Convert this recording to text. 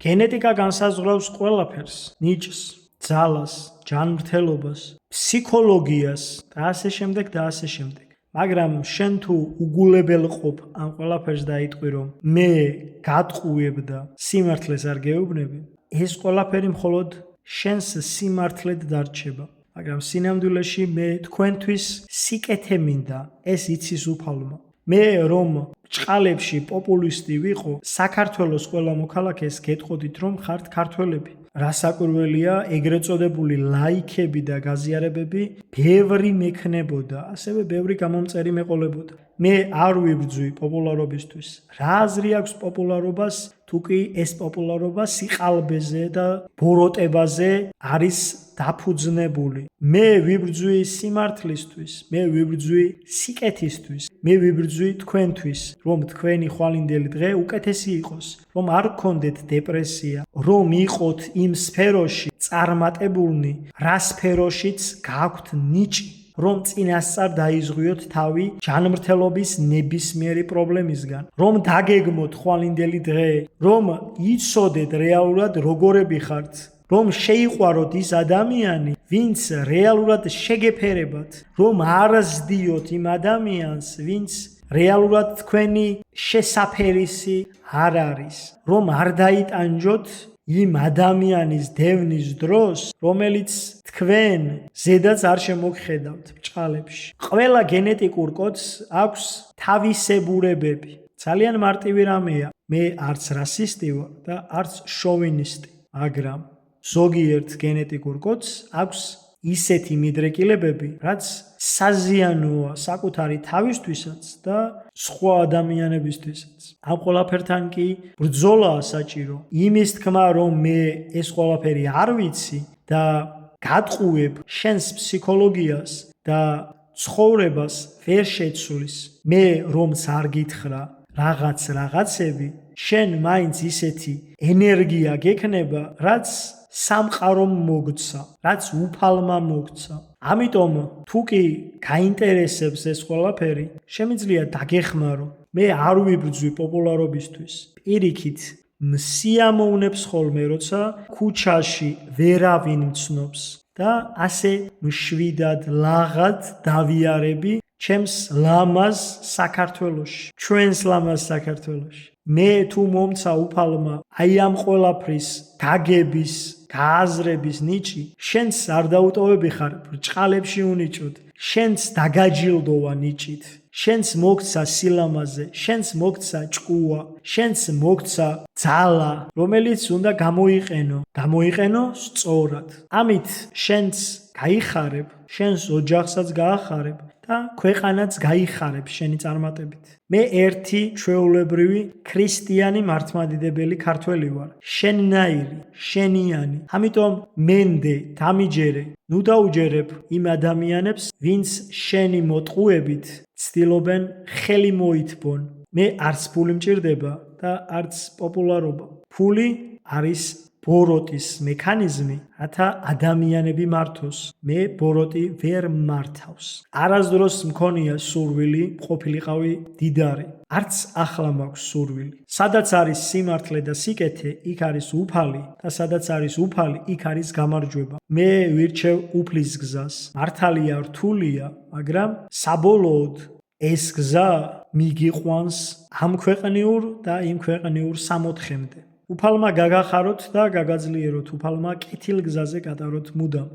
გენეტიკა განსაზღვრავს ყველაფერს, ნიჭს, ძალას, ჯანმრთელობას, ფსიქოლოგიას და ასე შემდეგ და ასე შემდეგ. მაგრამ შენ თუ უგულებელყოფ ამ ყველაფერს და იტყვი რომ მე გატყუებ და სიმართლეს არ გეუბნები, ეს ყველაფერი მხოლოდ შენს სიმართლედ დარჩება. მაგრამ სინამდვილეში მე თქვენთვის სიკეთე მინდა, ეს იცის უფალმა. მე რომ ჭყალებში პოპულისტი ვიყო, საქართველოს ყველა მოქალაქეს გეტყოდით რომ ხართ ქართველები. რასაკვირველია, ეგრეთ წოდებული ლაიქები და გაზიარებები ბევრი მექნებოდა, ასევე ბევრი გამომწერი მეყოლებოდა. მე არ ვიბრძვი პოპულარობისთვის. რა აზრი აქვს პოპულარობას, თუ კი ეს პოპულარობა სიყალბეზე და ბოროტებაზე არის დაფუძნებული. მე ვიბრძვი სიმართლისთვის, მე ვიბრძვი სიკეთისთვის, მე ვიბრძვი თქვენთვის, რომ თქვენი ხვალინდელი დღე უკეთესი იყოს, რომ არ გქონდეთ დეპრესია, რომ იყოთ იმ სფეროში წარმატებულნი, რა სფეროშიც გაქვთ ნიჭი, რომ წინასწარ დაიზღვიოთ თავი ჯანმრთელობის ნებისმიერი პრობლემისგან, რომ დაგეგმოთ ხვალინდელი დღე, რომ იცოდეთ რეალურად როგორები ხართ, რომ შეიყვაროთ ის ადამიანი, ვინც რეალურად შეგეფერებათ, რომ არ ზდიოთ იმ ადამიანს, ვინც რეალურად თქვენი შესაფერისი არ არის, რომ არ დაიტანჯოთ იმ ადამიანის დევნის დროს, რომელიც თქვენ ზედაც არ შემოგხედავთ ჭყალებში. ყველა გენეტიკურ კოდს აქვს თავისებურებები. ძალიან მარტივი რამეა. მე არც რასისტი ვარ და არც შოვინისტი, მაგრამ ზოგიერთ გენეტიკურ კოდს აქვს ისეთი მიდრეკილებები, რაც საზიანოა საკუთარი თავისთვისაც და სხვა ადამიანებისთვისაც. ამ ყველაფერთან კი ბრძოლაა საჭირო. იმის თქმა, რომ მე ეს ყველაფერი არ ვიცი და გატყუებ შენს ფსიქოლოგიას და ცხოვრებას ვერ შეცვლის. მე რომც არ გითხრა რაღაცები, შენ მაინც ისეთი ენერგია გექნება, რაც სამყარომ მოგცა, რაც უფალმა მოგცა. ამიტომ თუ კი გაინტერესებს ეს ყველაფერი, შემიძლია დაგეხმარო. მე არ ვიბრძვი პოპულარობისთვის. პირიქით, მსიამოვნებს ხოლმე, როცა ქუჩაში ვერავინ მცნობს და ასე მშვიდად, ლაღად დავიარები ჩემს ლამაზ საქართველოში, ჩვენს ლამაზ საქართველოში. მე თუ მომცა უფალმა აი ამ ყველაფრის გაგების, გააზრების ნიჭი, შენს არ დაუტოვები ხარ ბრჭყალებში უნიჭოდ, შენს დაგაჯილდოვა ნიჭით, შენს მოგცა სილამაზე, შენს მოგცა ჭკუა, შენს მოგცა ძალა, რომელიც უნდა გამოიყენო სწორად. ამით შენს გაიხარებ, შენს ოჯახსაც გაახარებ და ქვეყანაც გაიხარებ შენი წარმატებით. მე ერთი ჩვეულებრივი ქრისტიანი მართლმადიდებელი ქართველი ვარ. შენნაირი, შენიანი. ამიტომ მენდე, დამიჯერე, ნუ დაუჯერებ იმ ადამიანებს, ვინც შენი მოტყუებით ცდილობენ ხელი მოითბონ. მე არც ფული მჭირდება და არც პოპულარობა. ფული არის ბოროტის მექანიზმი, რათა ადამიანები მართოს. მე ბოროტი ვერ მართავს. არასდროს მქონია სურვილი ყოფილიყავი დიდარი. არც ახლა მაქვს სურვილი. სადაც არის სიმართლე და სიკეთე, იქ არის უფალი და სადაც არის უფალი, იქ არის გამარჯვება. მე ვირჩევ უფლის გზას. მართალია რთულია, მაგრამ საბოლოოდ ეს გზა მიგიყვანს ამ ქვეყნიურ და იმ ქვეყნიურ სამოთხემდე. უფალმა გაგახაროთ და გაგაძლიეროთ, უფალმა კეთილ გზაზე გადავროთ მუდამ.